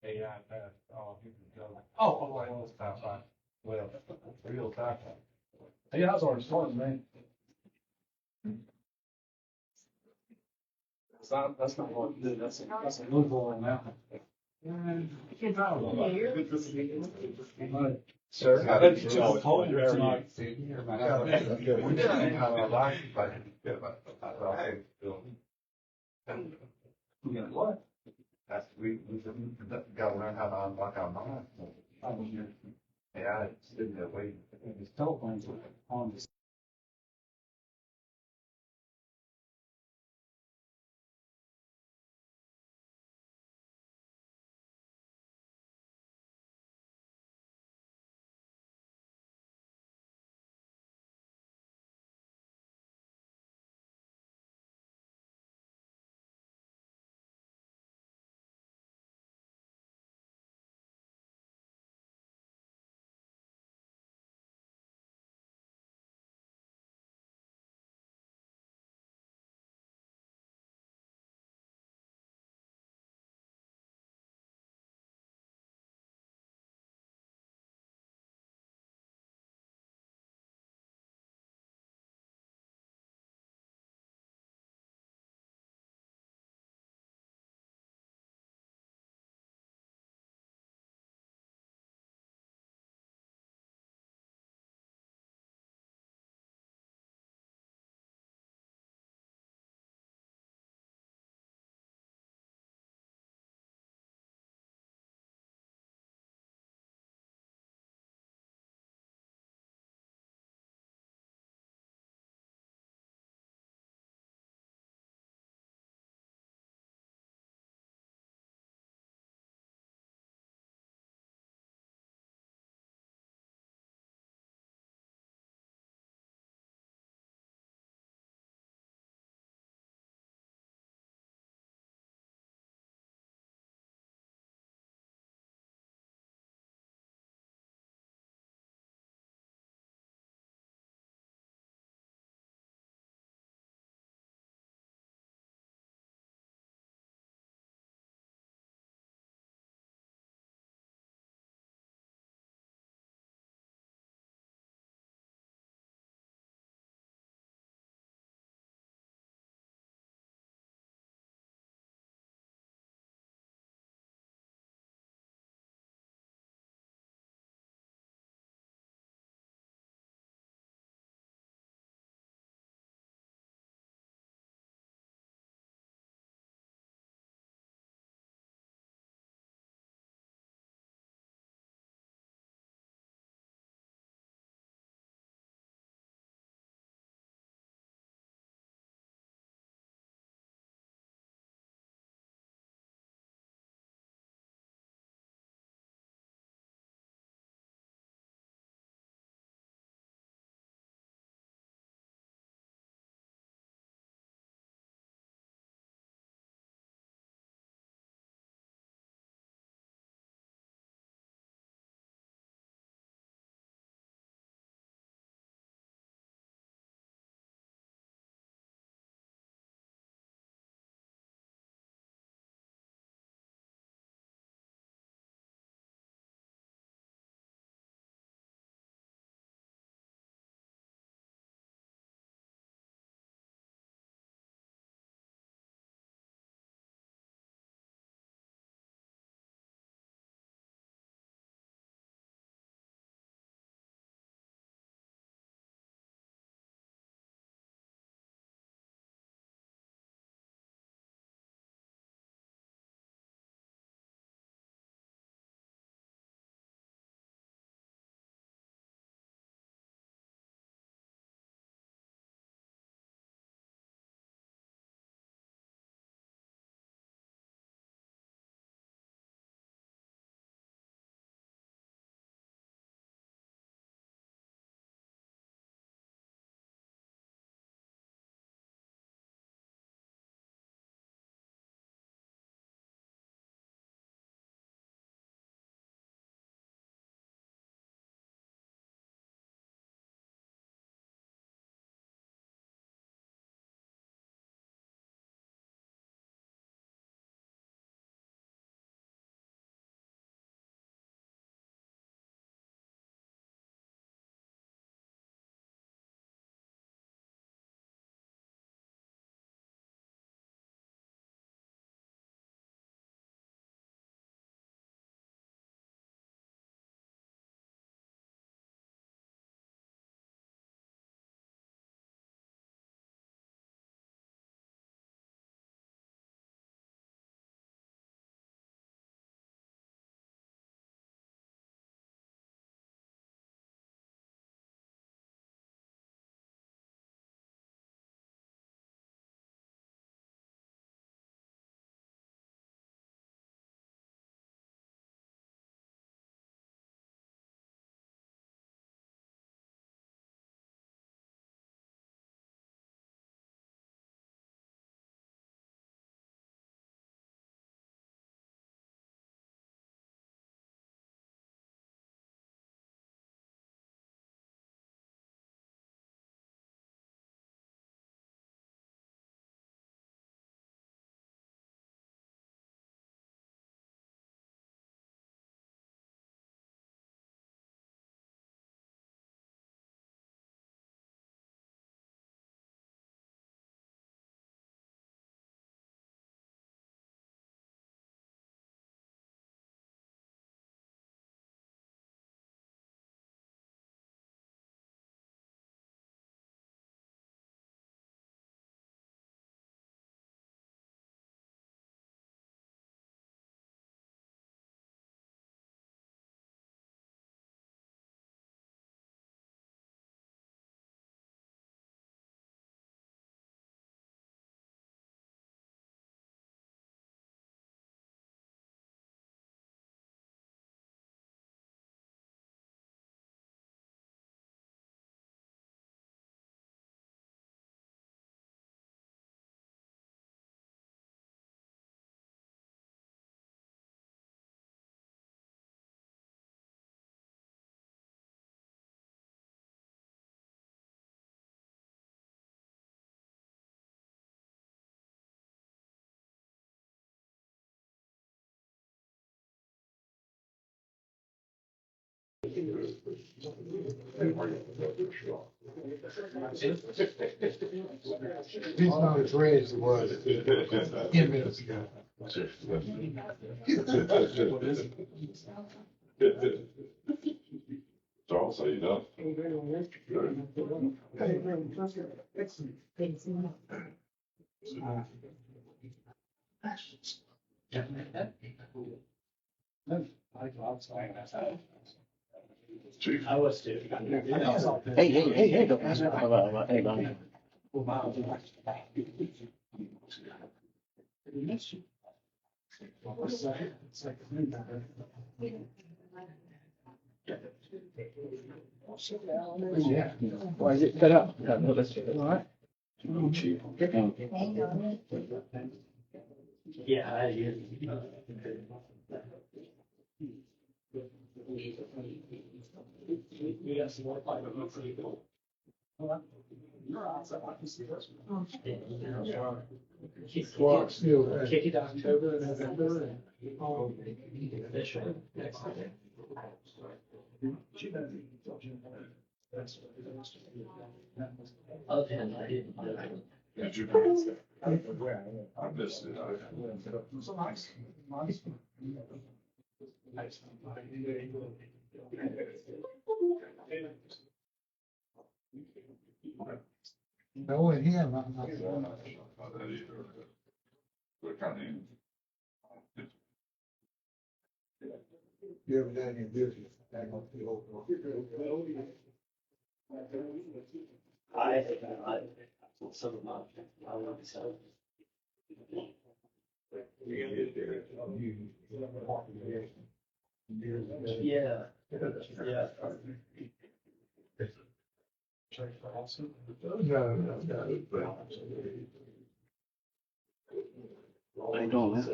AI passed all you can go. Oh, fine. Well, real time. Yeah, I was already starting, man. That's not what, that's a loophole now. Sir. I bet you just told me tonight. What? That's, we gotta learn how to unlock our mind. Yeah, it's sitting there waiting. His telephone's on the He's not as red as he was 10 minutes ago. Charles, how you doing? Chief. I was too. Hey, don't pass it. Hey, Donnie. Yeah. Why is it cut out? No, that's all right. Chief. Yeah, I hear. We got some more fight. Clark still. Kick it October, November, and official next day. Of him, I didn't know. Did you? I missed it. Knowing him, I'm not. Not that either. But kind of. You ever done any business? Back on the old one? I some of my, I love so. Yeah, yeah. No. How you doing, man?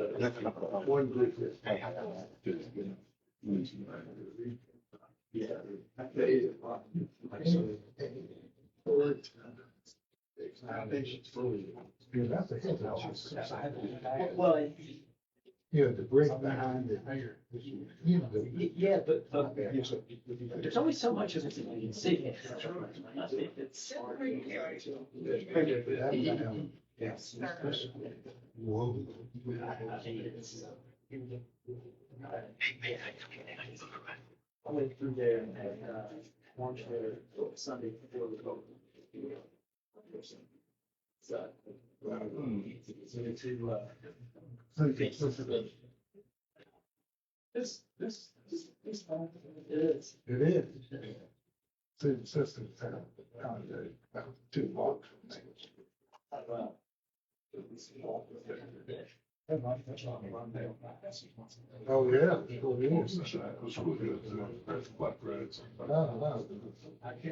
One group. Hey. Yeah, that's a hit. Well, You know, the brick behind it. You know, yeah, but there's only so much of it that you can see. It's. Yes. Whoa. I went through there and had lunch there Sunday before the vote. So. This fun. It is. It is. City systems have about 2 blocks from there. Oh, yeah, sure is. Which was good. That's Black Reds. No. I was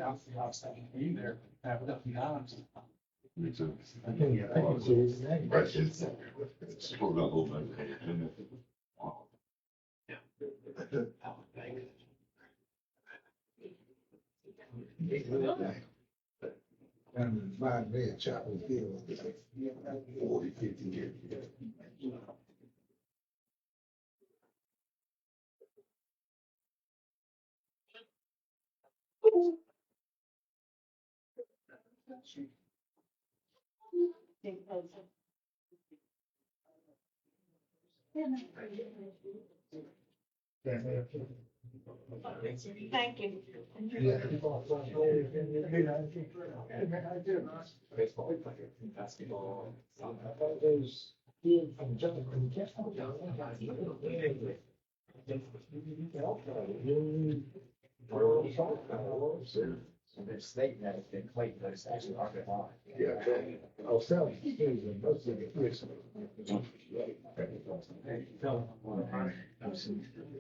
thinking of being there, have enough times. Me too. I can see his name. Right, it's slowed down a little bit. Wow. And remind me of Chapel Hill. 40, 50 years ago. Thank you. Yeah. Basketball. Those kids from The state has been Clayton, those actually are good line. Yeah. I'll sell you. Most of the kids.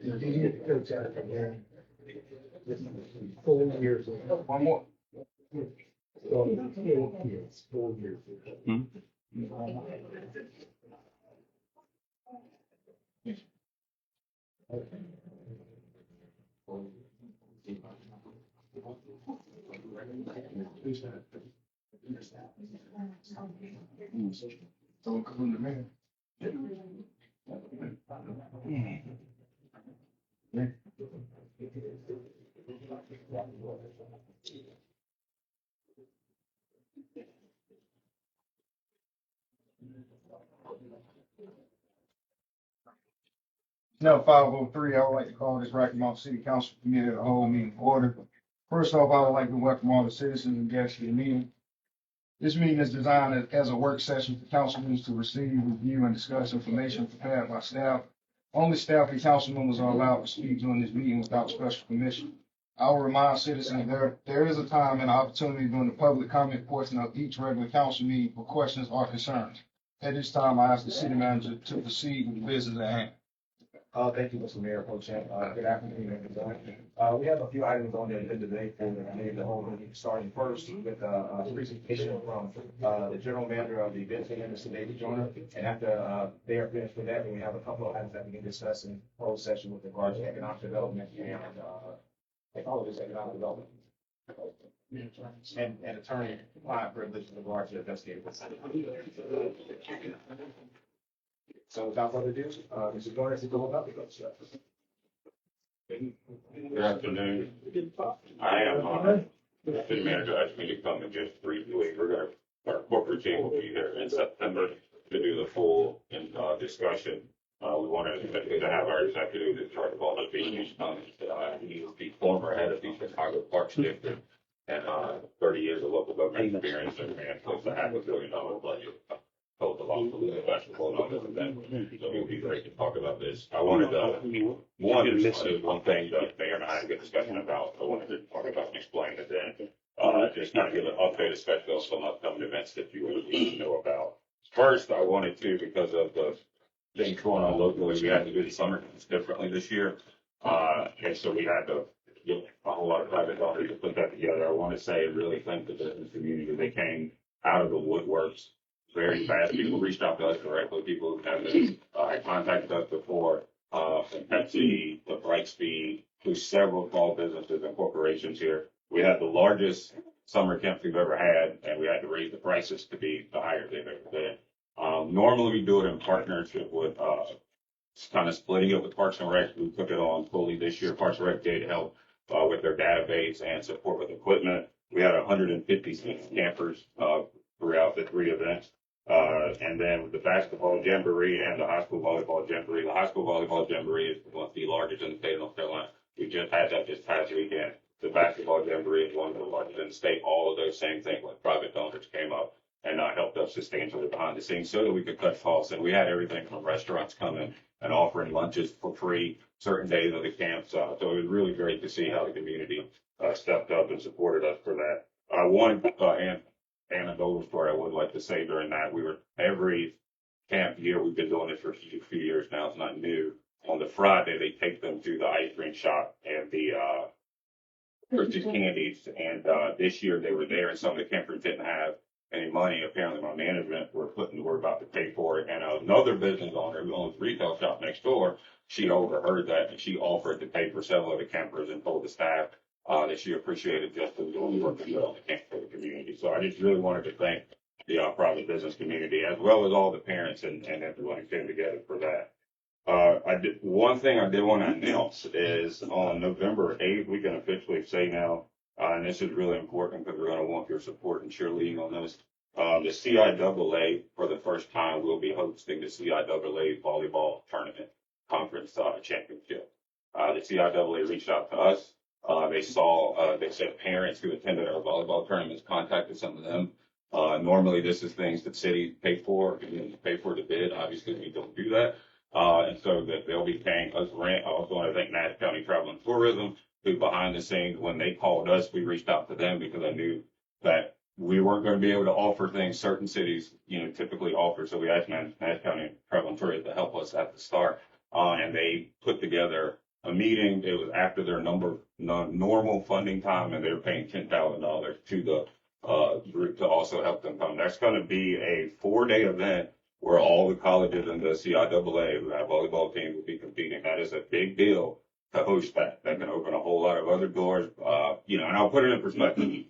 Did you get the coach out of the game? 4 years ago. One more. So, 4 kids, 4 years ago. Don't come to me. Now, 5:03, I would like to call this Rocky Mount City Council Committee of the whole meeting to order. First off, I would like to welcome all the citizens and guests to the meeting. This meeting is designed as a work session for council members to receive, review, and discuss information prepared by staff. Only staff and council members are allowed to speak during this meeting without special permission. I will remind citizens there is a time and opportunity during the public comment portion of each regular council meeting for questions or concerns. At this time, I ask the city manager to proceed with the business at hand. Thank you, Mr. Mayor Pro Tem. Good afternoon, everyone. We have a few items on the agenda today for the committee of the whole meeting, starting first with a presentation from the general manager of the event center, Mr. David Joyner. And after they are finished with that, we have a couple of items that we can discuss in closed session with regards to economic development and all of this economic development. And attorney-client privilege in regard to investigative. So without further ado, Mr. Joyner, if you go about the Good afternoon. I am, the city manager asked me to come and just briefly, our corporate team will be here in September to do the full, discussion. We wanted to have our executive in charge of all the venues come. He is the former head of the Chicago Parks District and, 30 years of local government experience and ran close to $500 million budget. Told the law for the basketball and all this event. So it would be great to talk about this. I wanted one thing that Mayor and I had a good discussion about. I wanted to talk about and explain it then. Just kind of give an update, especially on some upcoming events that you would need to know about. First, I wanted to, because of the things going on locally, we had to do the summer camps differently this year. And so we had to get a whole lot of private dollars to put that together. I want to say and really thank the business community. They came out of the woodworks very fast. People reached out to us directly. People who have contacted us before, from Pepsi, the Brightspeed, to several small businesses and corporations here. We had the largest summer camp we've ever had, and we had to raise the prices to be the highest they've ever been. Normally we do it in partnership with, kind of splitting it with Parks and Rec. We took it on fully this year. Parks and Rec did help with their database and support with equipment. We had 156 campers throughout the 3 events. And then with the basketball jamboree and the high school volleyball jamboree. The high school volleyball jamboree is one of the largest in the state of North Carolina. We just had that this past weekend. The basketball jamboree is one of the largest in the state. All of those same things, like private donors came up and helped us substantially behind the scenes so that we could cut costs. And we had everything from restaurants coming and offering lunches for free certain days of the camp. So it was really great to see how the community stepped up and supported us for that. One anecdotal story I would like to say during that, we were every camp year, we've been doing this for a few years now, it's not new. On the Friday, they take them to the ice cream shop and the purchase candies. And this year they were there and some of the campers didn't have any money. Apparently my management were about to pay for it. And another business owner who owns a retail shop next door, she overheard that and she offered to pay for several of the campers and told the staff that she appreciated just the work that on the camp for the community. So I just really wanted to thank the private business community as well as all the parents and everyone who came together for that. One thing I did want to announce is on November 8th, we can officially say now, and this is really important because we're going to want your support and cheerleading on this. The CIAA, for the first time, will be hosting the CIAA volleyball tournament conference championship. The CIAA reached out to us. They said parents who attended our volleyball tournaments contacted some of them. Normally this is things that cities pay for, pay for the bid. Obviously we don't do that. And so that they'll be paying us rent. I also want to thank Nash County Travel and Tourism, who behind the scenes, when they called us, we reached out to them because I knew that we weren't going to be able to offer things certain cities, typically offer. So we asked Nash County Travel and Tourism to help us at the start. And they put together a meeting. It was after their normal funding time, and they were paying $10,000 to the group to also help them come. That's going to be a 4-day event where all the colleges and the CIAA who have volleyball teams will be competing. That is a big deal to host that. That can open a whole lot of other doors. And I'll put it in perspective.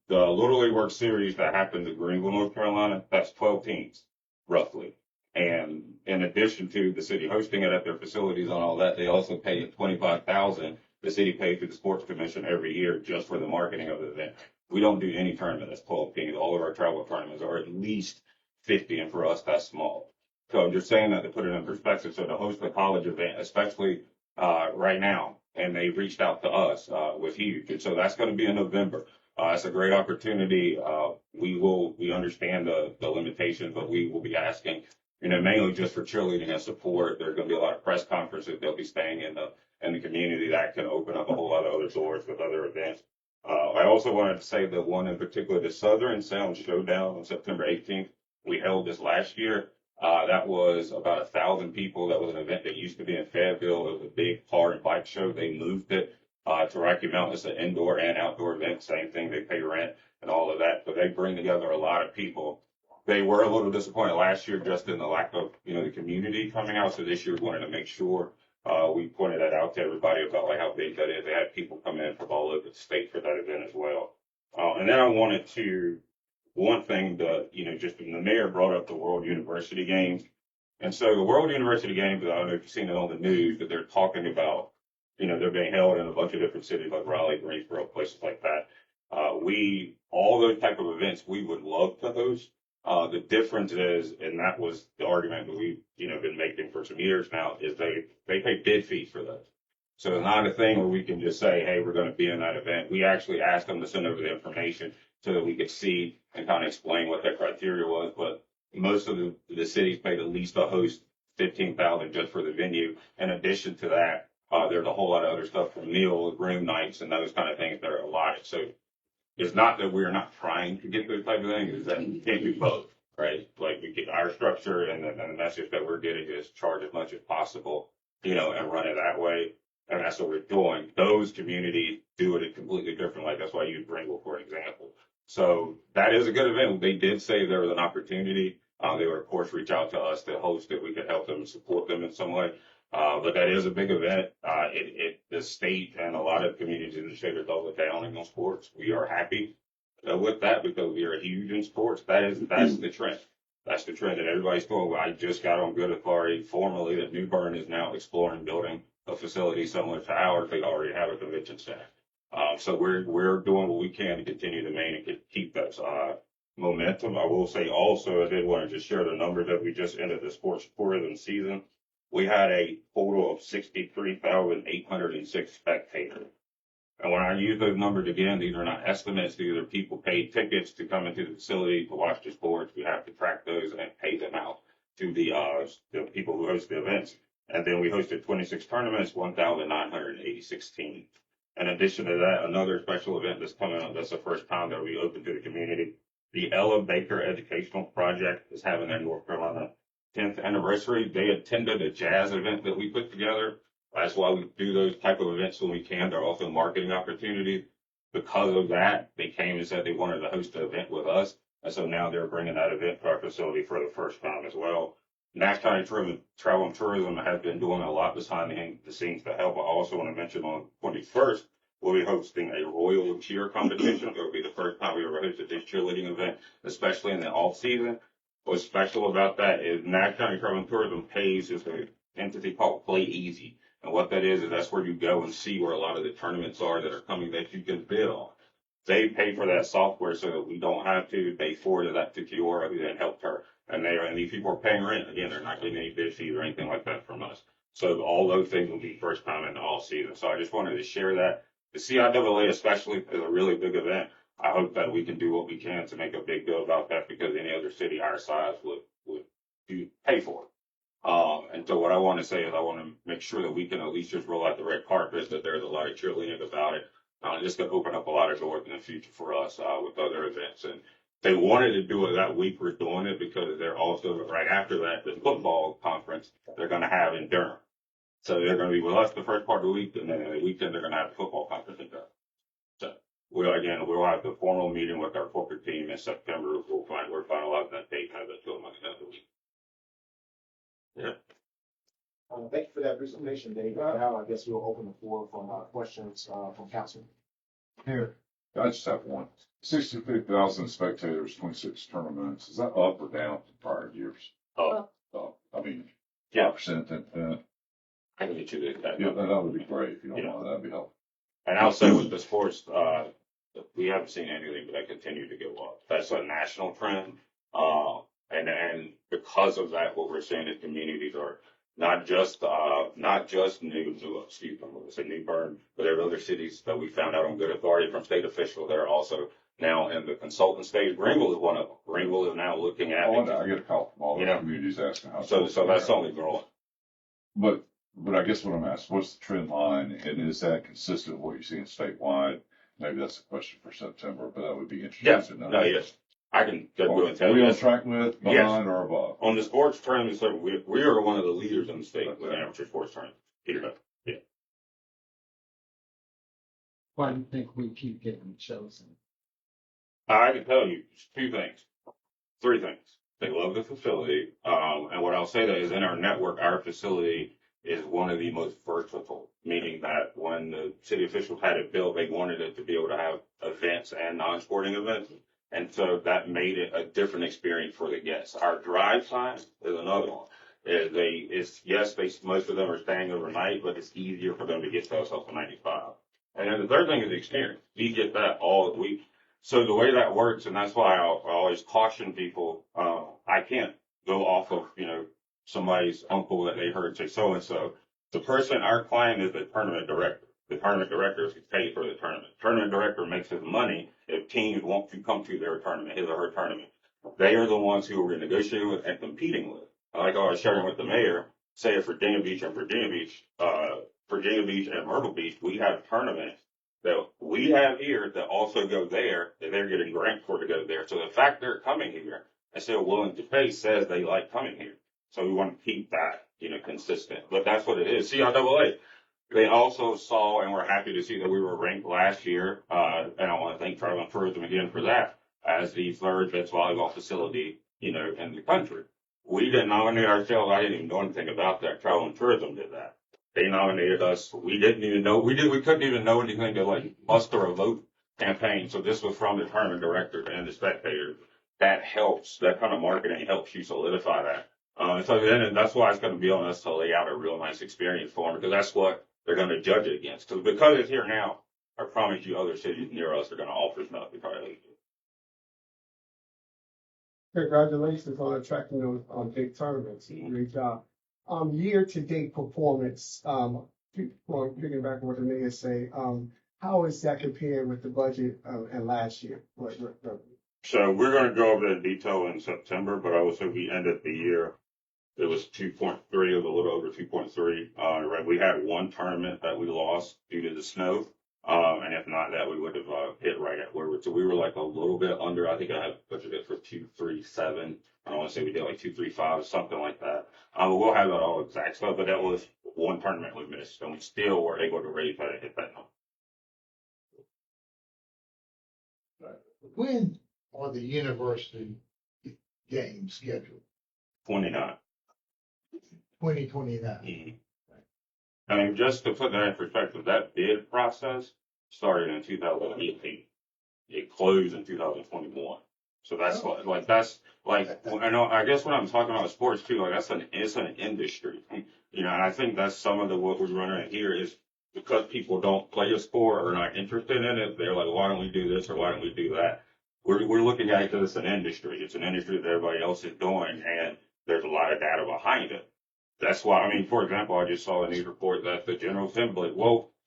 The Little League World Series that happened in Greenville, North Carolina, that's 12 teams, roughly. And in addition to the city hosting it at their facilities and all that, they also pay $25,000. The city pays to the sports commission every year just for the marketing of the event. We don't do any tournament that's 12 teams. All of our travel tournaments are at least 50, and for us, that's small. So I'm just saying that to put it in perspective. So to host a college event, especially right now, and they reached out to us was huge. And so that's going to be in November. It's a great opportunity. We understand the limitations, but we will be asking, mainly just for cheerleading and support. There's going to be a lot of press conferences. They'll be staying in the community that can open up a whole lot of other doors with other events. I also wanted to say that one in particular, the Southern Sound Showdown on September 18th, we held this last year. That was about 1,000 people. That was an event that used to be in Fayetteville. It was a big car and bike show. They moved it to Rocky Mountain. It's an indoor and outdoor event. Same thing. They pay rent and all of that. But they bring together a lot of people. They were a little disappointed last year just in the lack of, the community coming out. So this year we wanted to make sure we pointed that out to everybody about like how big that is. They had people come in from all over the state for that event as well. And then I wanted to one thing that, just the mayor brought up the World University Games. And so the World University Games, I don't know if you've seen it on the news, but they're talking about, they're being held in a bunch of different cities like Raleigh, Greensboro, places like that. All those type of events, we would love to host. The difference is, and that was the argument that we've, been making for some years now, is they pay bid fees for those. So it's not a thing where we can just say, hey, we're going to be in that event. We actually asked them to send over the information so that we could see and kind of explain what their criteria was. But most of the cities paid at least a host $15,000 just for the venue. In addition to that, there's a whole lot of other stuff from meals, room nights, and those kind of things that are allotted. So it's not that we're not trying to get those type of things, it's that we can't do both, right? Like we get our structure and then the message that we're getting is charge as much as possible, and run it that way. And that's what we're doing. Those communities do it completely different. Like that's why you use Pringle, for example. So that is a good event. They did say there was an opportunity. They would, of course, reach out to us to host it. We could help them and support them in some way. But that is a big event. The state and a lot of communities in the state are double down on sports. We are happy with that because we are huge in sports. That's the trend. That's the trend that everybody's going. I just got on good authority formally that New Bern is now exploring building a facility similar to ours. They already have a convention center. So we're doing what we can to continue to maintain and keep that momentum. I will say also, I did want to just share the numbers that we just ended the sports tourism season. We had a total of 63,806 spectators. And when I use those numbers again, these are not estimates. These are people paid tickets to come into the facility to watch the sports. We have to track those and pay them out to the people who host the events. And then we hosted 26 tournaments, 1,986 teams. In addition to that, another special event that's coming up, that's the first time that we open to the community. The Ella Baker Educational Project is having their North Carolina 10th anniversary. They attended a jazz event that we put together. That's why we do those type of events when we can. They're also marketing opportunities. Because of that, they came and said they wanted to host an event with us. And so now they're bringing that event to our facility for the first time as well. Nash County Travel and Tourism has been doing a lot behind the scenes to help. I also want to mention on 21st, we'll be hosting a Royal Cheer competition. It will be the first time we ever hosted this cheerleading event, especially in the off season. What's special about that is Nash County Travel and Tourism pays just an entity called Play Easy. And what that is that's where you go and see where a lot of the tournaments are that are coming that you can bid on. They pay for that software so that we don't have to. They forwarded that to Kiora, who then helped her. And these people are paying rent. Again, they're not getting any bid fees or anything like that from us. So all those things will be first time in the all season. So I just wanted to share that. The CIAA especially is a really big event. I hope that we can do what we can to make a big deal about that because any other city our size would pay for it. And so what I want to say is I want to make sure that we can at least just roll out the red carpet, that there's a lot of cheerleading about it. It's going to open up a lot of doors in the future for us with other events. And they wanted to do it that week. We're doing it because they're also, right after that, the football conference they're going to have in Durham. So they're going to be with us the first part of the week, and then the weekend they're going to have the football conference in Durham. So we'll have the formal meeting with our corporate team in September. We're finalizing that date as I told myself. Yeah. Thank you for that presentation, Dave. Now I guess we'll open the floor for questions from council. Here, I just have one. 63,000 spectators, 26 tournaments. Is that up or down from prior years? Oh, I mean, yeah. 5%, 10%. I can get you that. Yeah, that would be great if you don't mind. That'd be helpful. And I'll say with the sports, we haven't seen anything but that continue to go up. That's a national trend. And And because of that, what we're seeing is communities are not just New Bern, but there are other cities that we found out on good authority from state officials that are also now in the consultant stage. Greenville is one of them. Greenville is now looking at. Oh, I get a call from all You the know, communities asking how. So that's only growing. But I guess what I'm asking, what's the trend line, and is that consistent with what you're seeing statewide? Maybe that's a question for September, but that would be interesting to know. No, yes. I can go and tell Are we you. on track with, behind, or above? On the sports tournament, so we are one of the leaders in the state with amateur sports tournament. Here, yeah. Why do you think we keep getting chosen? I can tell you three things. They love the facility. And what I'll say that is in our network, our facility is one of the most versatile, meaning that when the city officials had it built, they wanted it to be able to have events and non-sporting events. And so that made it a different experience for the guests. Our drive time is another one. Most of them are staying overnight, but it's easier for them to get to us off of 95. And then the third thing is the experience. You get that all week. So the way that works, and that's why I always caution people, I can't go off of, somebody's uncle that they heard say so-and-so. The person, our client is the tournament director. The tournament director is paid for the tournament. Tournament director makes his money if teams want to come to their tournament, his or her tournament. They are the ones who we're negotiating with and competing with. Like I was sharing with the mayor, say at Virginia Beach and Myrtle Beach, we have tournaments that we have here that also go there, that they're getting grants for to go there. So the fact they're coming here and still willing to pay says they like coming here. So we want to keep that, consistent. But that's what it is. CIAA, they also saw, and we're happy to see that we were ranked last year, and I want to thank Travel and Tourism again for that, as the third best volleyball facility, in the country. We didn't nominate ourselves. I didn't even know anything about that. Travel and Tourism did that. They nominated us. We didn't even know. We couldn't even know anything to muster a vote campaign. So this was from the tournament director and the spectators. That helps. That kind of marketing helps you solidify that. And that's why it's going to be on us to lay out a real nice experience for them, because that's what they're going to judge it against. Because it's here now, I promise you other cities near us are going to offer stuff to try to leave it. Congratulations on attracting those big tournaments. Great job. Year-to-date performance, picking back on what the mayor say, how is that compared with the budget and last year? So we're going to go over the detail in September, but I would say we ended the year. It was 2.3, it was a little over 2.3. We had one tournament that we lost due to the snow. And if not that, we would have hit right at where so we were like a little bit under. I think I have budgeted for 237. I don't want to say we did like 235, something like that. We'll have that all exact stuff, but that was one tournament we missed, and we still were able to raise that and hit that number. When are the university games scheduled? 29. 2029. Mm-hmm. I mean, just to put that in perspective, that bid process started in 2018. It closed in 2021. So that's I guess when I'm talking about sports too, it's an industry, and I think that's some of what we're running here is because people don't play a sport or are not interested in it. They're like, why don't we do this or why don't we do that? We're looking at it because it's an industry. It's an industry that everybody else is doing, and there's a lot of data behind it. That's why, for example, I just saw a news report that the General Assembly,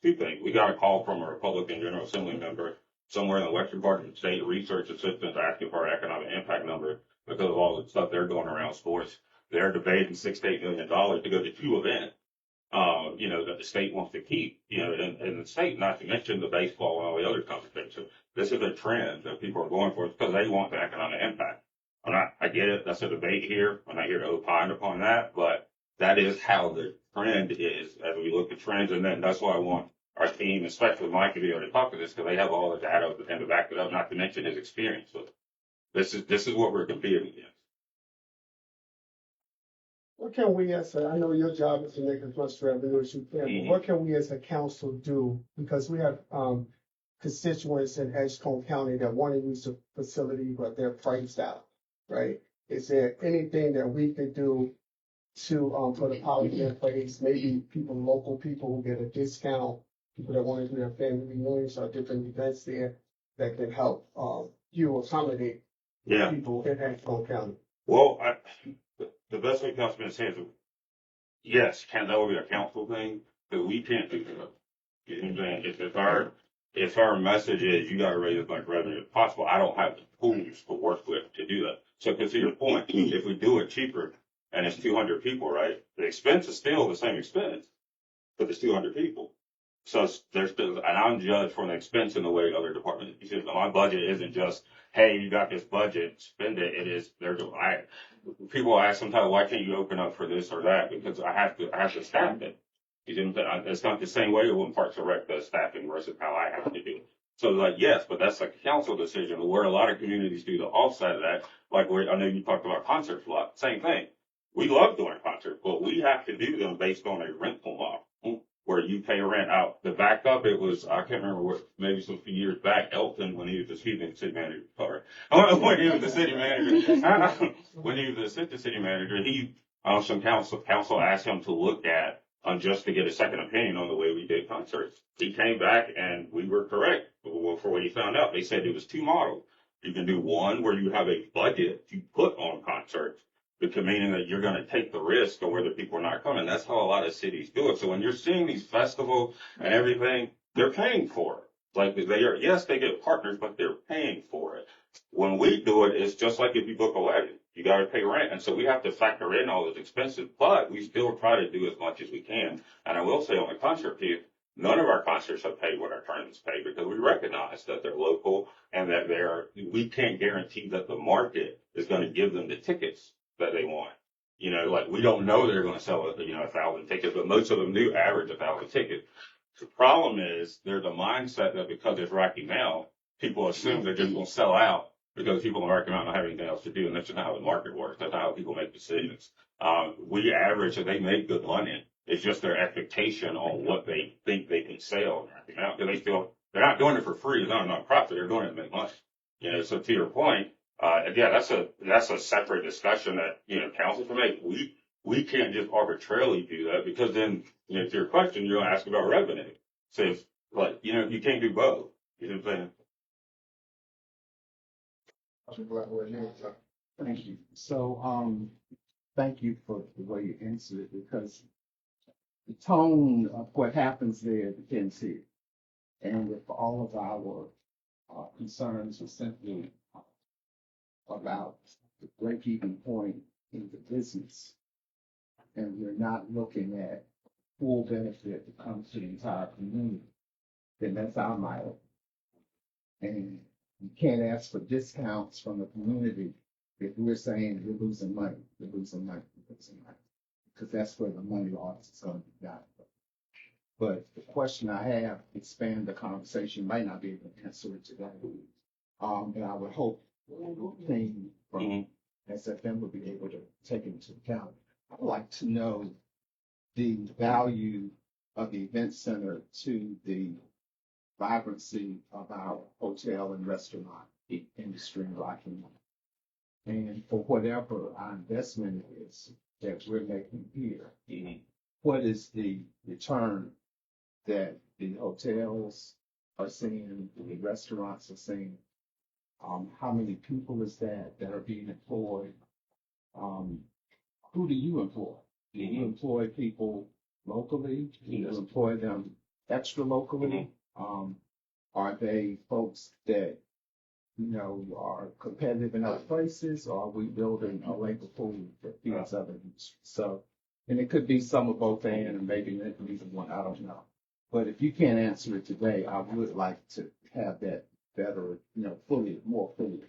two things. We got a call from a Republican General Assembly member somewhere in the western part of the state, research assistants asking for our economic impact number because of all the stuff they're doing around sports. They're debating $6 to $8 million to go to two events, that the state wants to keep, in the state, not to mention the baseball and all the other conversations. This is a trend that people are going for because they want the economic impact. I get it. That's a debate here. I'm not here to opine upon that, but that is how the trend is as we look at trends. And then that's why I want our team, especially Mike, to be able to talk to this because they have all the data and to back it up, not to mention his experience with it. This is what we're competing against. What can we I know your job is to make as much revenue as you can, but what can we as a council do? Because we have constituents in Edgecombe County that want to use the facility, but they're priced out, right? Is there anything that we could do to put a policy in place? Maybe local people who get a discount, people that want to do their family reunions or different events there that can help you accommodate people in Edgecombe County. Well, the best way Councilman is saying is, yes, that would be a council thing, but we can't do that. You know what I'm saying? If our message is you gotta raise as much revenue as possible, I don't have the tools to work with to do that. So, cause to your point, if we do it cheaper and it's 200 people, right? The expense is still the same expense, but there's 200 people. So there's still, and I'm judged for the expense in the way other departments. You see, my budget isn't just, hey, you got this budget, spend it. It is, people ask sometimes, why can't you open up for this or that? Because I have to staff it. You see what I'm saying? It's not the same way when Parks and Rec does staffing versus how I have to do it. So like, yes, but that's a council decision where a lot of communities do the offside of that. Like where, I know you talked about concerts a lot, same thing. We love doing concerts, but we have to do them based on a rental model where you pay rent out. The backup, it was, I can't remember what, maybe some few years back, Elton, when he was the city manager, sorry. When he was the city manager, when he was the assistant city manager, some council asked him to look at, just to get a second opinion on the way we did concerts. He came back and we were correct for what he found out. They said it was two models. You can do one where you have a budget to put on concerts, because meaning that you're going to take the risk of whether people are not coming. That's how a lot of cities do it. So when you're seeing these festivals and everything, they're paying for it. Like yes, they get partners, but they're paying for it. When we do it, it's just like if you book a wedding, you got to pay rent. And so we have to factor in all those expenses, but we still try to do as much as we can. And I will say on the concert piece, none of our concerts have paid what our tournaments pay because we recognize that they're local and that we can't guarantee that the market is going to give them the tickets that they want. You know, like we don't know they're going to sell 1,000 tickets, but most of them do average 1,000 tickets. The problem is there's a mindset that because it's Rocky Mount, people assume they're just going to sell out because people in Rocky Mount don't have anything else to do, and that's just not how the market works. That's not how people make decisions. We average, and they make good money. It's just their expectation on what they think they can sell in Rocky Mount. Because they're not doing it for free. It's not a nonprofit. They're doing it to make money. You know, so to your point, yeah, that's a separate discussion that, council can make. We can't just arbitrarily do that because then, to your question, you're going to ask about revenue. So if, you can't do both. You know what I'm saying? Thank you. So, thank you for the way you answered it, because the tone of what happens there depends here. And if all of our concerns are simply about the break-even point in the business, and we're not looking at full benefit that comes to the entire community, then that's our model. And you can't ask for discounts from the community if we're saying we're losing money, because that's where the money loss is going to be got. But the question I have, expand the conversation, might not be able to answer it today. And I would hope the thing from SFM would be able to take into account. I'd like to know the value of the event center to the vibrancy of our hotel and restaurant industry in Rocky Mount. And for whatever our investment is that we're making here, what is the return that the hotels are seeing, the restaurants are seeing? How many people is that are being employed? Who do you employ? Do you employ people locally? Do you employ them extra locally? Are they folks that, are competitive in other places, or are we building a labor pool that feeds other industries? So, and it could be some of both and maybe neither one, I don't know. But if you can't answer it today, I would like to have that better, more fully.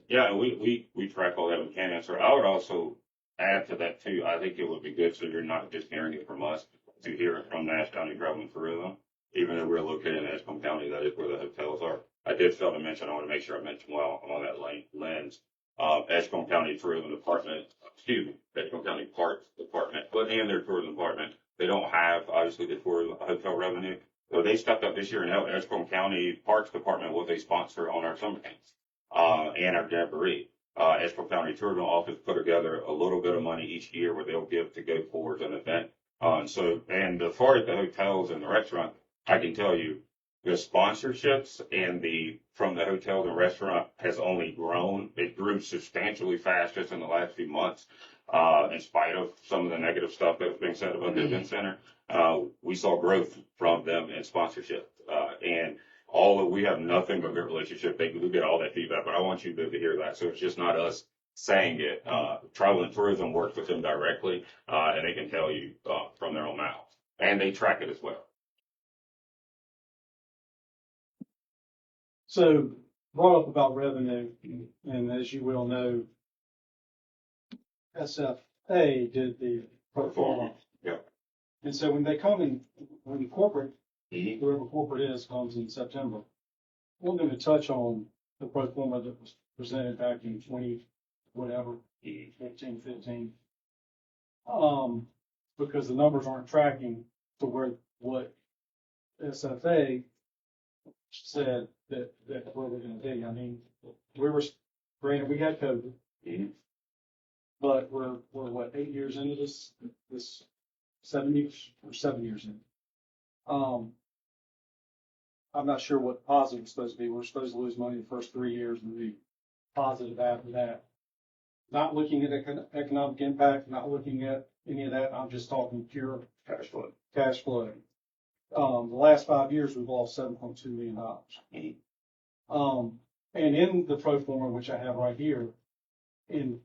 Yeah, we track all that. We can't answer. I would also add to that too. I think it would be good so you're not just hearing it from us, to hear it from Nash County Travel and Tourism. Even though we're located in Edgecombe County, that is where the hotels are. I did fail to mention, I want to make sure I mention while I'm on that lens, Edgecombe County Tourism Department, Edgecombe County Parks Department, and their tourism department, they don't have, obviously, the tourism hotel revenue. So they stepped up this year and helped Edgecombe County Parks Department with a sponsor on our summer camps, and our jamboree. Edgecombe County Tourism Office put together a little bit of money each year where they'll give to go towards an event. And as far as the hotels and the restaurant, I can tell you, the sponsorships and from the hotels and restaurant has only grown. It grew substantially fast just in the last few months. In spite of some of the negative stuff that's been said about the event center, we saw growth from them in sponsorship. And we have nothing but good relationship. We get all that feedback, but I want you to hear that. So it's just not us saying it. Travel and Tourism works with them directly, and they can tell you from their own mouths, and they track it as well. So brought up about revenue, and as you well know, SFA did the performance. Yeah. And so when they come in, when corporate, whoever corporate is, comes in September, we're going to touch on the pro forma that was presented back in 20, whatever, 14, 15. Because the numbers aren't tracking to what SFA said that where we're going to be. I mean, granted, we had COVID, but we're what, 8 years into this 7 years in. I'm not sure what positive is supposed to be. We're supposed to lose money the first 3 years and be positive after that. Not looking at economic impact, not looking at any of that. I'm just talking pure cash flow. The last 5 years, we've lost $7.2 million. And in the pro forma, which I have right here, David,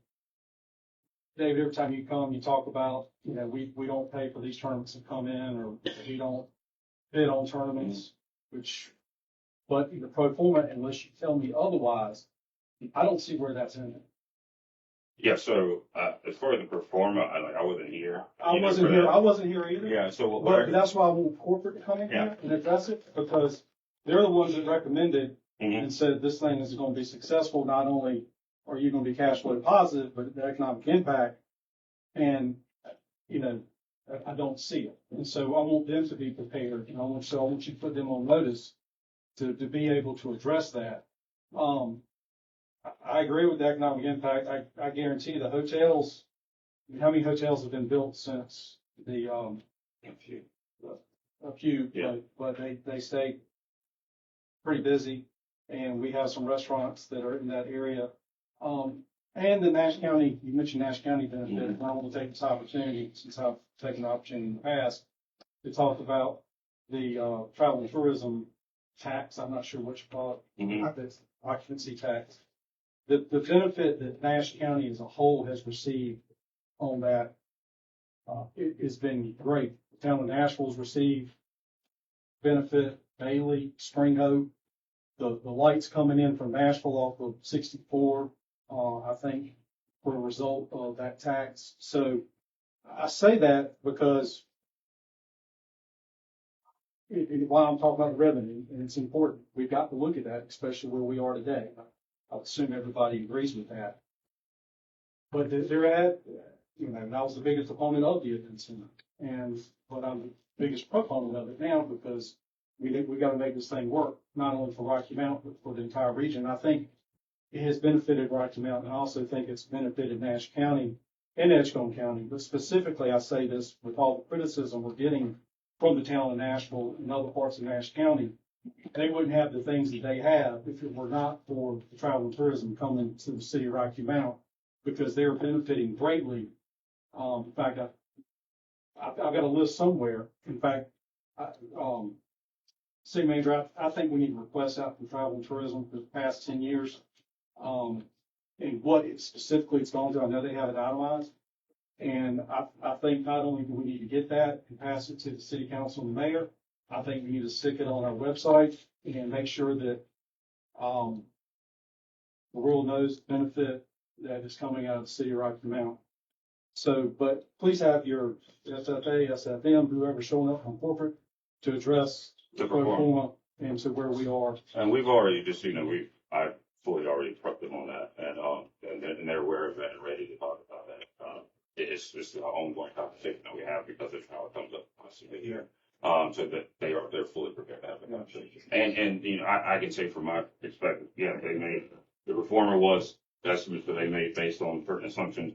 every time you come, you talk about, we don't pay for these tournaments to come in, or we don't bid on tournaments, but in the pro forma, unless you tell me otherwise, I don't see where that's in it. Yeah, so as far as the pro forma, I wasn't here. I wasn't here either. Yeah, so but that's why I want corporate to come in here and address it, because they're the ones that recommended and said this thing is going to be successful. Not only are you going to be cash flow positive, but the economic impact, and I don't see it. And so I want them to be prepared, and I want you to put them on notice to be able to address that. I agree with the economic impact. I guarantee the hotels, how many hotels have been built since the, a few, but they stay pretty busy. And we have some restaurants that are in that area. And the Nash County, you mentioned Nash County benefit, and I want to take this opportunity, since I've taken the opportunity in the past, to talk about the travel and tourism tax. I'm not sure what you call it, occupancy tax. The benefit that Nash County as a whole has received on that, it has been great. The town of Nashville's received benefit, Bailey, Spring Hope, the lights coming in from Nashville off of 64, I think, were a result of that tax. So I say that because while I'm talking about revenue, and it's important, we've got to look at that, especially where we are today. I assume everybody agrees with that. But they're at, and I was the biggest opponent of the event center, but I'm the biggest proponent of it now because we got to make this thing work, not only for Rocky Mountain, but for the entire region. I think it has benefited Rocky Mountain. I also think it's benefited Nash County and Edgecombe County. But specifically, I say this with all the criticism we're getting from the town of Nashville and other parts of Nash County. They wouldn't have the things that they have if it were not for the travel and tourism coming to the city of Rocky Mount, because they're benefiting greatly. In fact, I've got a list somewhere. In fact, city manager, I think we need to request out from travel and tourism for the past 10 years. And what specifically it's gone to, I know they have it itemized. And I think not only do we need to get that and pass it to the city council and the mayor, I think we need to stick it on our website and make sure that the world knows the benefit that is coming out of the city of Rocky Mount. So, but please have your SFA, SFM, whoever's showing up from corporate to address the pro forma and to where we are. And we've already I fully already prepped them on that, and they're aware of that and ready to talk about that. It's just an ongoing conversation that we have because of how it comes up constantly here. So that they're fully prepared to have the conversation. And I can say from my perspective, the reformer was estimates that they made based on certain assumptions.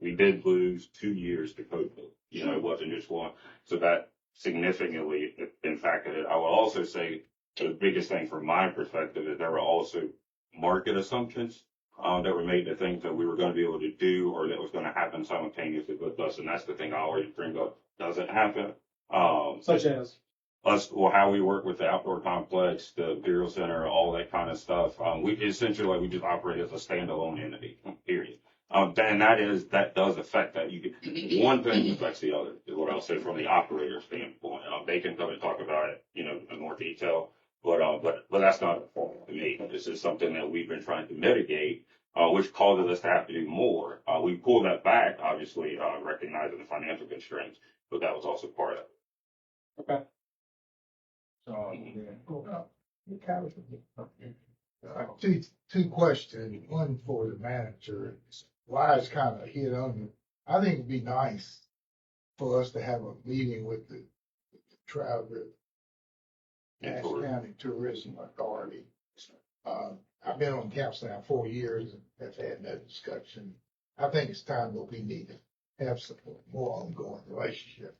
We did lose 2 years to COVID. It wasn't just one. So that significantly impacted it. I will also say the biggest thing from my perspective is there were also market assumptions that were made to things that we were going to be able to do or that was going to happen simultaneously with us. And that's the thing I always bring up doesn't happen. Such as, Us, well, how we work with the outdoor complex, the Imperial Center, all that kind of stuff. We essentially, like, we just operate as a standalone entity, period. And that does affect that. One thing affects the other, is what I'll say from the operator standpoint. They can come and talk about it, in more detail, but that's not a fault to me. This is something that we've been trying to mitigate, which causes us to have to do more. We pulled that back, obviously, recognizing the financial constraints, but that was also part of it. okay. Two questions, one for the manager. Wise kind of hit on it. I think it'd be nice for us to have a meeting with the Travel Nash County Tourism Authority. I've been on council now 4 years and have had that discussion. I think it's time that we need to have some more ongoing relationship.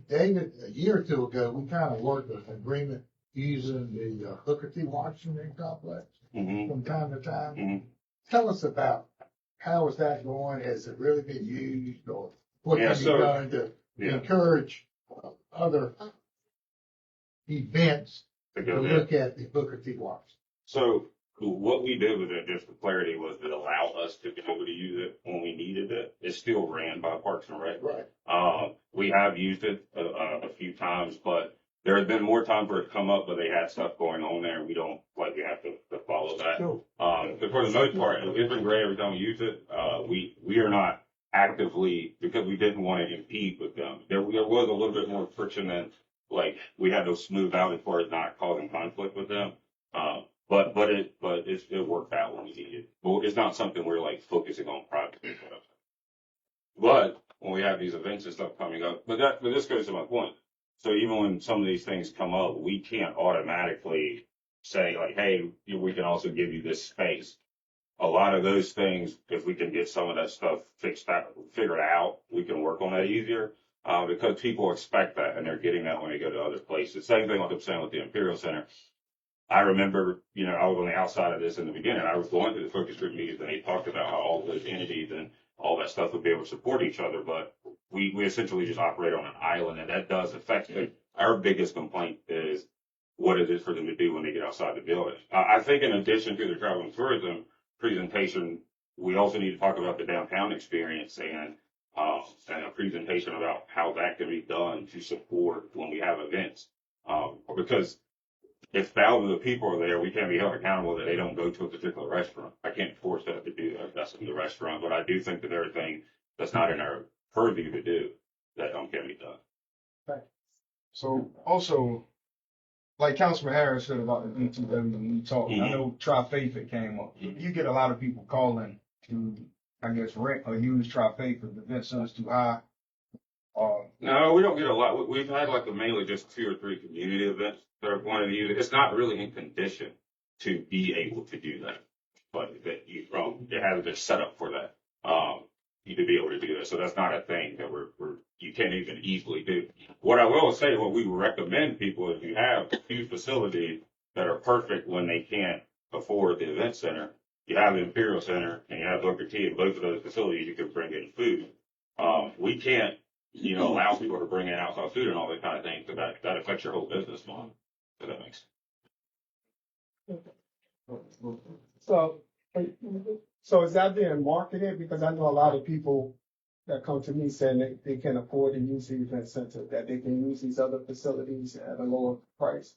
David, a year or two ago, we kind of worked an agreement using the Booker T. Washington complex from time to time. Mm-hmm. Tell us about how is that going? Has it really been used, or what Yeah, can be so- done to encourage other events To to go there. look at the Booker T. Washington? So what we did with it, just for clarity, was it allowed us to be able to use it when we needed it. It's still ran by Parks and Rec. Right. We have used it a few times, but there has been more times where it's come up, but they had stuff going on there, and we don't like we have to follow that. Sure. But for the most part, it's been great every time we use it. We are not actively, because we didn't want to impede with them. There was a little bit more friction than like we had to smooth out as far as not causing conflict with them. But it worked out when we needed. But it's not something we're like focusing on privately. But when we have these events and stuff coming up, but this goes to my point. So even when some of these things come up, we can't automatically say like, hey, we can also give you this space. A lot of those things, if we can get some of that stuff figured out, we can work on that easier. Because people expect that and they're getting that when they go to other places. Same thing like I'm saying with the Imperial Center. I remember, I was on the outside of this in the beginning. I was going to the focus group meetings and they talked about how all those entities and all that stuff would be able to support each other, but we essentially just operate on an island, and that does affect it. Our biggest complaint is what it is for them to do when they get outside the building. I think in addition to the travel and tourism presentation, we also need to talk about the downtown experience and a presentation about how that can be done to support when we have events. Because if thousands of people are there, we can't be held accountable that they don't go to a particular restaurant. I can't force that to do that. That's in the restaurant, but I do think that there are things that's not in our purview to do that can be done. Right. So also, like Councilman Harris said about the BTW when we talked, I know Trifecta came up. You get a lot of people calling to, I guess, rent or use Trifecta. The event center's too high. No, we don't get a lot. We've had like mainly just 2 or 3 community events that are wanting to use it. It's not really in condition to be able to do that, but that it hasn't been set up for that. You to be able to do that. So that's not a thing that you can't even easily do. What I will say, what we recommend people is you have 2 facilities that are perfect when they can't afford the event center. You have the Imperial Center and you have Booker T. In both of those facilities, you can bring in food. We can't, allow people to bring in outside food and all that kind of thing. So that affects your whole business model. If that makes sense. So is that being marketed? Because I know a lot of people that come to me saying they can afford to use the event center, that they can use these other facilities at a lower price.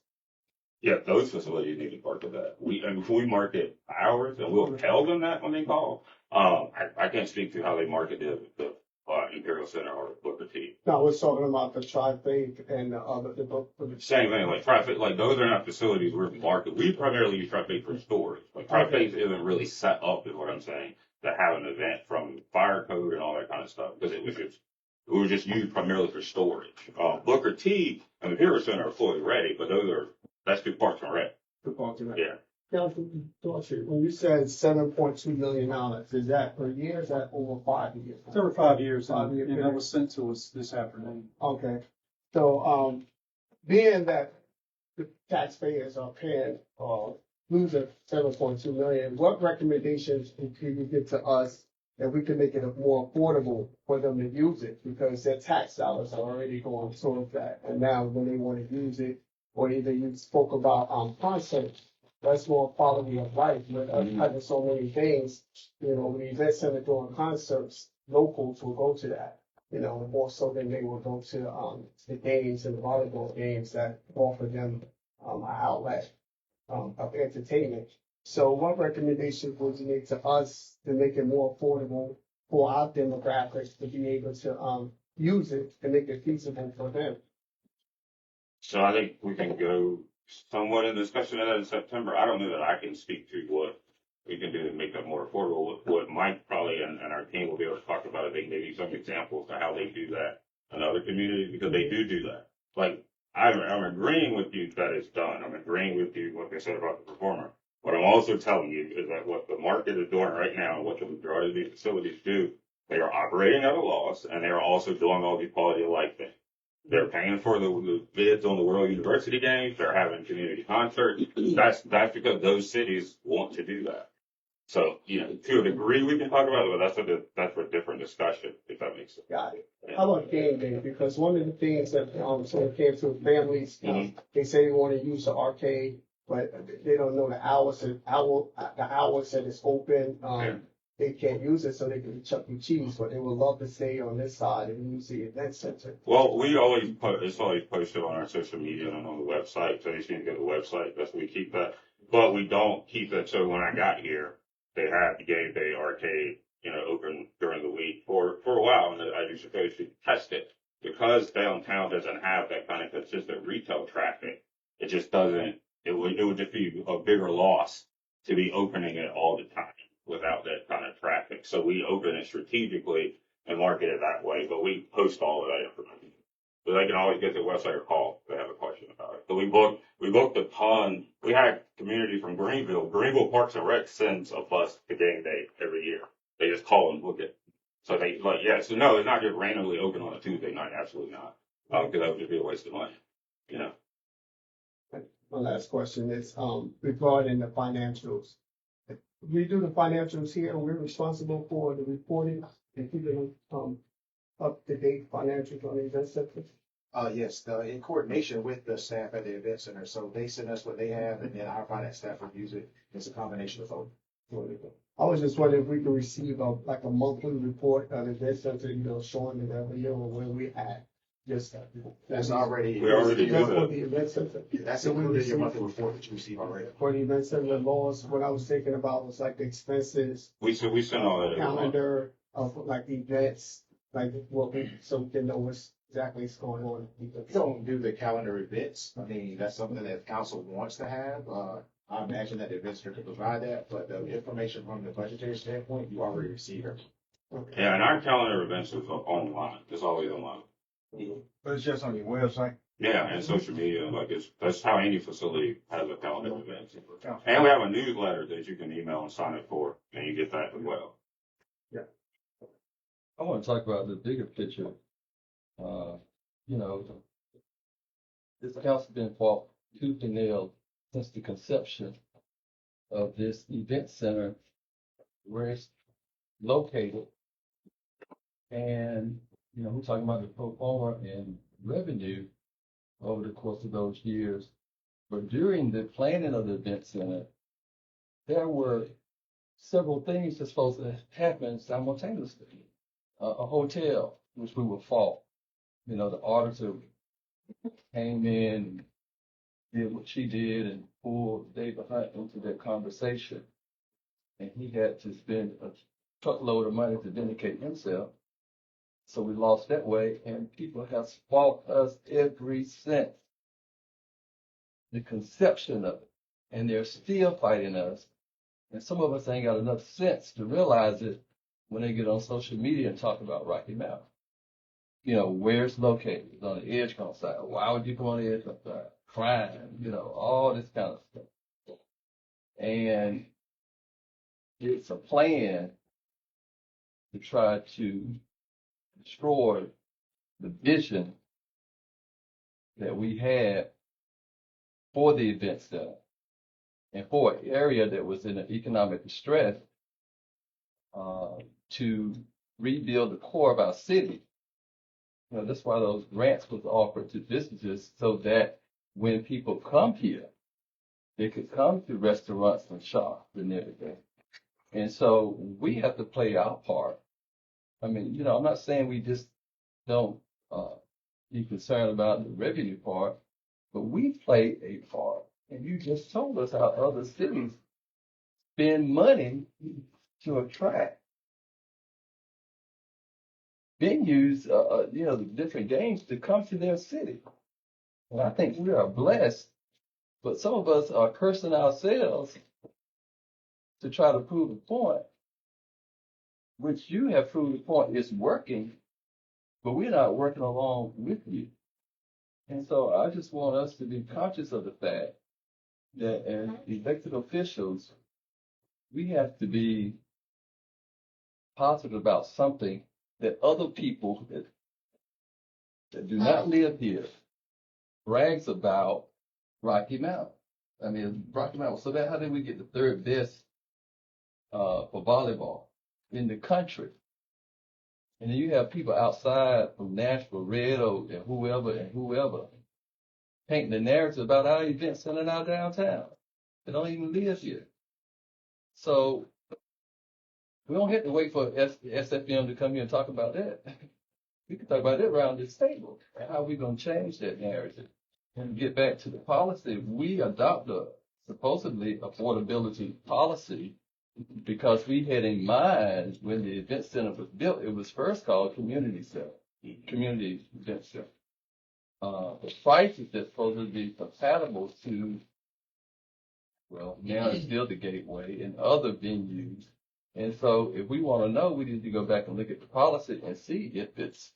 Yeah, those facilities need to market that. We market ours, and we'll tell them that when they call. I can't speak to how they market the Imperial Center or Booker T. No, I was talking about the Trifecta and the other, Same thing, like Trifecta, like those are not facilities we're marketing. We primarily use Trifecta for stores. Like Trifecta isn't really set up, is what I'm saying, to have an event from fire code and all that kind of stuff, because it was just used primarily for storage. Booker T and the Imperial Center are fully ready, but that's 2 Parks and Rec. Yeah. When you said $7.2 million, is that per year? Is that over 5 years? It's over 5 years, 5 year and that period. was sent to us this afternoon. Okay. So, being that the taxpayers are paying, losing 7.2 million. What recommendations can you give to us that we can make it more affordable for them to use it? Because their tax dollars are already going towards that. And now when they want to use it, or either you spoke about, concerts, that's more quality of life, but having so many things, you know, when the event center doing concerts, locals will go to that, you know, more so than they will go to, the games and the volleyball games that offer them, an outlet, of entertainment. So what recommendations would you make to us to make it more affordable for our demographics to be able to, use it and make it feasible for them? So I think we can go somewhat in discussion of that in September. I don't know that I can speak to what we can do to make that more affordable. What Mike probably and our team will be able to talk about, I think maybe some examples of how they do that in other communities, because they do that. Like, I'm agreeing with you that it's done. I'm agreeing with you what they said about the performer. What I'm also telling you is that what the market is doing right now, and what the majority of these facilities do, they are operating at a loss, and they are also doing all these quality of life things. They're paying for the bids on the World University games. They're having community concerts. That's because those cities want to do that. So, you know, to a degree we can talk about it, but that's for a different discussion, if that makes sense. Got it. How about game day? Because one of the things that, sort of came to families, they say they want to use the arcade, but they don't know the hours the hours that it's open. They can't use it, so they can Chuck E. Cheese, but they would love to stay on this side and use the event center. Well, it's always posted on our social media and on the website, so you just need to go to the website. That's where we keep that. But we don't keep it. So when I got here, they had the game day arcade, you know, open during the week for a while, and I just supposed to test it because downtown doesn't have that kind of consistent retail traffic. It just doesn't. It would just be a bigger loss to be opening it all the time without that kind of traffic. So we open it strategically and market it that way, but we post all of that information. So they can always get to the website or call if they have a question about it. So we booked a ton. We had community from Greenville. Greenville Parks and Rec sends a bus to game day every year. They just call and book it. So they so no, it's not just randomly open on a Tuesday night. Absolutely not. Because that would just be a waste of money, you know. My last question is, regarding the financials. We do the financials here, we're responsible for the reporting and keeping up to date financials on the event center. Yes, in coordination with the staff at the event center. So they send us what they have, and then our finance staff reviews it. It's a combination of both. I was just wondering if we could receive a monthly report of the event center, you know, showing the revenue or where we at. Just That's already. We already just do for that. the event center. That's included in your monthly report that you receive already. For the event center laws, what I was thinking about was like the expenses, We send all that every month. calendar of like events, like so we can know what's exactly going on. We don't do the calendar events. I mean, that's something that council wants to have. I imagine that the event center could provide that, but the information from the budgetary standpoint, you already receive it. Yeah, and our calendar events is online. It's always online. But it's just on your website. Yeah, and social media, that's how any facility has a calendar event. And we have a newsletter that you can email and sign up for, and you get that as well. I want to talk about the bigger picture. You know, this council's been fought tooth and nail since the conception of this event center where it's located. And, you know, we're talking about the pro forma and revenue over the course of those years. But during the planning of the event center, there were several things that's supposed to happen simultaneously. A hotel, which we were fought. You know, the auditor came in, did what she did, and pulled David Hunt into that conversation. And he had to spend a truckload of money to vindicate himself. So we lost that way, and people have fought us ever since the conception of it. And they're still fighting us. And some of us ain't got enough sense to realize it when they get on social media and talk about Rocky Mountain. You know, where it's located. It's on the Edgecombe side. Why would you go on the Edgecombe side? Crime, you know, all this kind of stuff. And it's a plan to try to destroy the vision that we had for the event center and for an area that was in an economic distress, to rebuild the core of our city. You know, that's why those grants was offered to businesses so that when people come here, they could come to restaurants and shop and everything. And so we have to play our part. I mean, you know, I'm not saying we just don't be concerned about the revenue part, but we play a part. And you just told us how other cities spend money to attract venues, you know, the different games to come to their city. And I think we are blessed, but some of us are cursing ourselves to try to prove a point, which you have proved the point is working, but we're not working along with you. And so I just want us to be conscious of the fact that as elected officials, we have to be positive about something that other people that do not live here brags about Rocky Mount. I mean, Rocky Mount. So that how did we get the third best for volleyball in the country? And then you have people outside from Nashville, Red Oak, and whoever painting the narrative about our event center in our downtown. They don't even live here. So we don't have to wait for SFM to come here and talk about that. We can talk about it around this table and how we're going to change that narrative. And get back to the policy, we adopt a supposedly affordability policy because we had in mind when the event center was built, it was first called community center, community event center. The prices that's supposed to be compatible to, well, now it's still the Gateway and other venues. And so if we want to know, we need to go back and look at the policy and see if it's,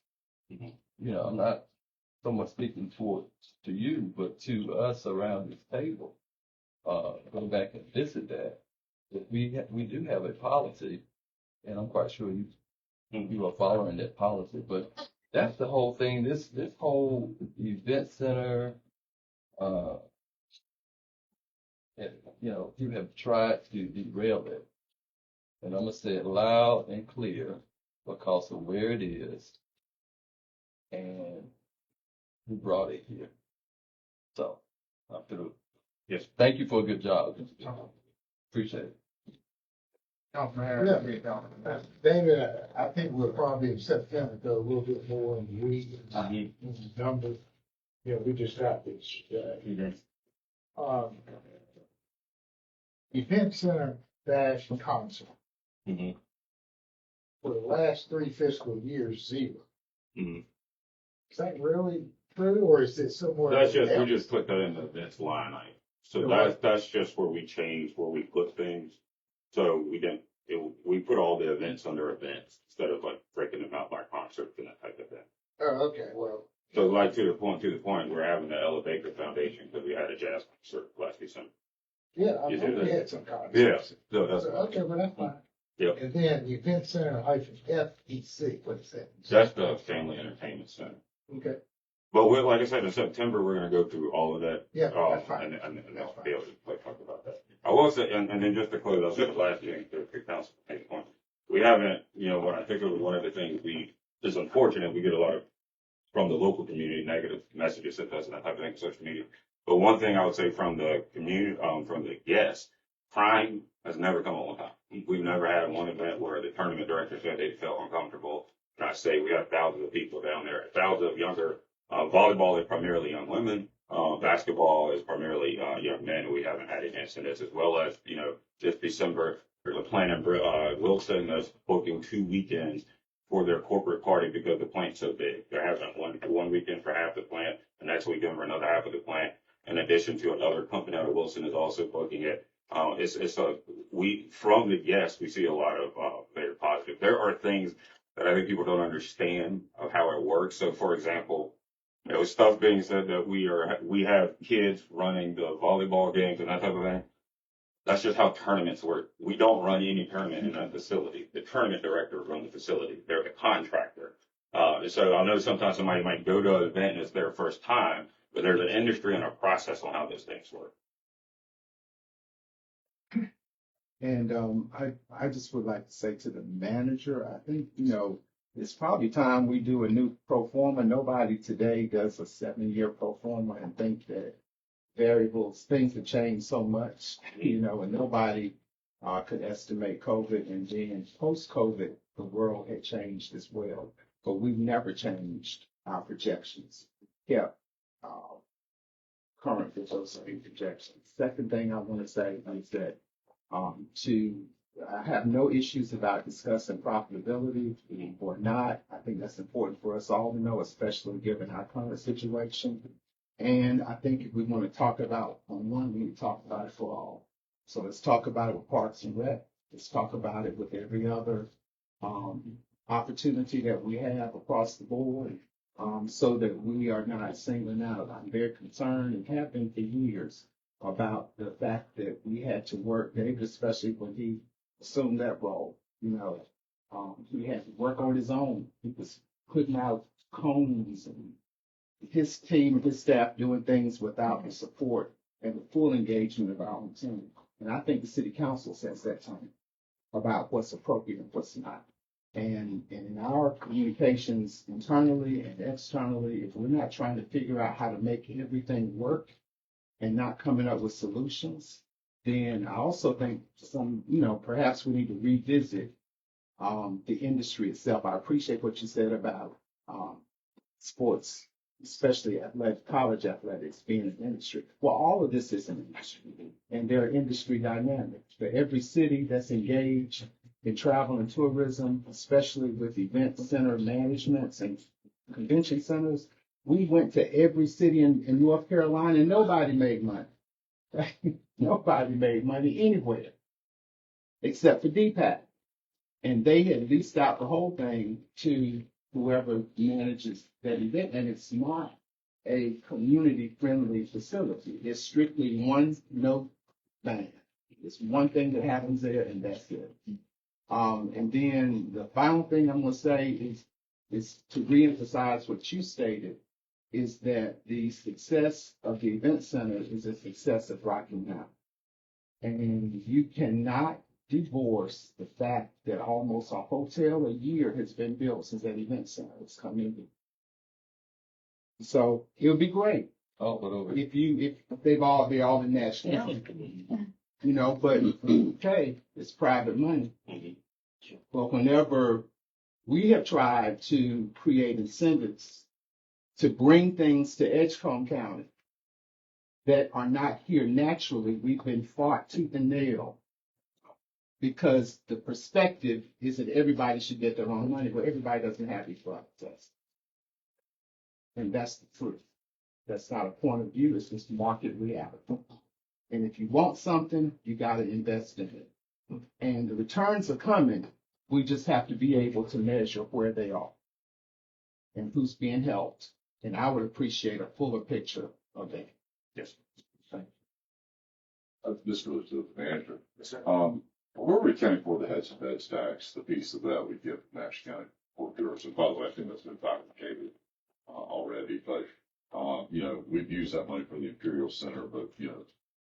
you know, I'm not so much speaking to you, but to us around this table. Go back and visit that. If we do have a policy, and I'm quite sure you are following that policy, but that's the whole thing. This whole event center, you know, you have tried to derail it. And I'm going to say it loud and clear because of where it is and who brought it here. So, I'm through. Yes, thank you for a good job. Appreciate it. Yeah. David, I think we'll probably in September go a little bit more in the weeds and the numbers. Yeah, we just got this. Event center dash concert. For the last 3 fiscal years, 0. Is that really true, or is it somewhere? That's just, else? we just put that in the events line item. So that's just where we change, where we put things. So we put all the events under events instead of like breaking them out by concerts and that type of thing. Oh, okay, well. So like to the point, we're having the Ella Baker Foundation because we had a jazz concert last December. Yeah, I You know do we that. had some concerts. Yeah, so that's, Okay, well, that's fine. Yep. And then event center FEC, what is that? That's the Family Entertainment Center. Okay, But like I said, in September, we're going to go through all of that. yeah, that's fine. And they'll be able to talk about that. I will say, and then just to close, I'll say the last thing to the council point. We haven't, you know, when I think of one of the things it's unfortunate, we get a lot of, from the local community, negative messages sent us and that type of thing on social media. But one thing I would say from the community, from the guests, crime has never come on time. We've never had one event where the tournament director said they felt uncomfortable. And I say we have thousands of people down there, thousands of younger. Volleyball is primarily young women. Basketball is primarily young men, and we haven't had any incidents, as well as, you know, this December, there's a plant in Wilson that's booking 2 weekends for their corporate party because the plant's so big. They're having one weekend for half the plant, the next weekend for another half of the plant, in addition to another company out of Wilson is also booking it. From the guests, we see a lot of very positive. There are things that I think people don't understand of how it works. So, for example, you know, stuff being said that we have kids running the volleyball games and that type of thing. That's just how tournaments work. We don't run any tournament in that facility. The tournament director runs the facility. They're the contractor. So I know sometimes somebody might go to an event and it's their first time, but there's an industry and a process on how those things work. And I just would like to say to the manager, I think, it's probably time we do a new pro forma. Nobody today does a 7-year pro forma and think that things have changed so much, and nobody could estimate COVID. And then post-COVID, the world had changed as well. But we've never changed our projections. Kept current with those same projections. Second thing I want to say is that I have no issues about discussing profitability or not. I think that's important for us all to know, especially given our current situation. And I think if we want to talk about one, we need to talk about it for all. So let's talk about it with Parks and Rec. Let's talk about it with every other opportunity that we have across the board, so that we are not singling out. I'm very concerned and have been for years about the fact that we had to work, David, especially when he assumed that role. He had to work on his own. He was putting out cones and his team, his staff doing things without the support and the full engagement of our own team. And I think the city council sets that tone about what's appropriate and what's not. And in our communications internally and externally, if we're not trying to figure out how to make everything work and not coming up with solutions, then I also think perhaps we need to revisit the industry itself. I appreciate what you said about sports, especially college athletics being an industry. Well, all of this is an industry, and there are industry dynamics. For every city that's engaged in travel and tourism, especially with event center managements and convention centers, we went to every city in North Carolina and nobody made money. Nobody made money anywhere except for DPAC. And they had leased out the whole thing to whoever manages that event. And it's not a community-friendly facility. It's strictly one note band. It's one thing that happens there, and that's it. And then the final thing I'm going to say is to reemphasize what you stated, is that the success of the event center is a success of Rocky Mountain. And you cannot divorce the fact that almost a hotel a year has been built since that event center has come in. So it would be great if they're all in national, but okay, it's private money. But whenever we have tried to create incentives to bring things to Edgecombe County that are not here naturally, we've been fought tooth and nail, because the perspective is that everybody should get their own money, but everybody doesn't have equal access. And that's the truth. That's not a point of view, it's just market reality. And if you want something, you got to invest in it. And the returns are coming. We just have to be able to measure where they are and who's being helped. And I would appreciate a fuller picture of that. Yes. This goes to the manager. Where are we accounting for the heads and beds tax, the piece of that we give Nash County for tourism? By the way, I think that's been fabricated already, but we've used that money for the Imperial Center, but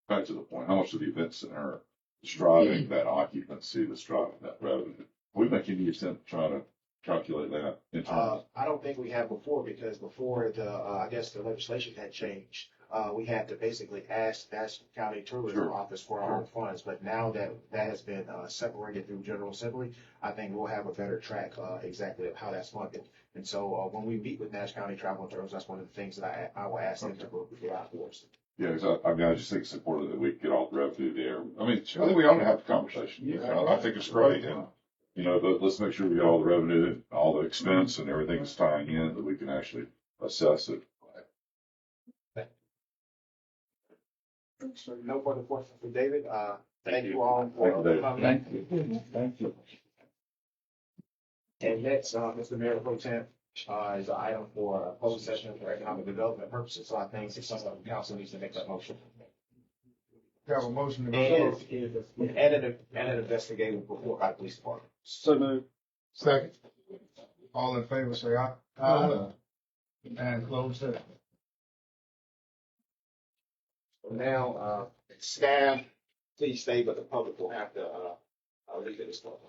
back to the point, how much of the event center is driving that occupancy, that's driving that revenue? We make any attempt to try to calculate that internally? I don't think we have before, because before I guess the legislation had changed. We had to basically ask National County Tourism Office for our own funds, but now that has been separated through General Assembly, I think we'll have a better track exactly of how that's funded. And so when we meet with Nash County Travel and Tourism, that's one of the things that I will ask them to provide for us. Yeah, because I just think it's important that we get all the revenue there. I mean, I think we ought to have a conversation. I think it's great, and but let's make sure we get all the revenue, all the expense, and everything is tying in, that we can actually assess it. So no further questions for David. Thank you all for coming. Thank you. Thank you. And next, Mr. Mayor Pro Tem, is an item for a closed session for economic development purposes. So I think some of the council needs to make that motion. Have a motion to And an investigative report by the police department. So moved. Second. All in favor, say aye. And close session. Now, staff, please stay, but the public will have to, leave it as well.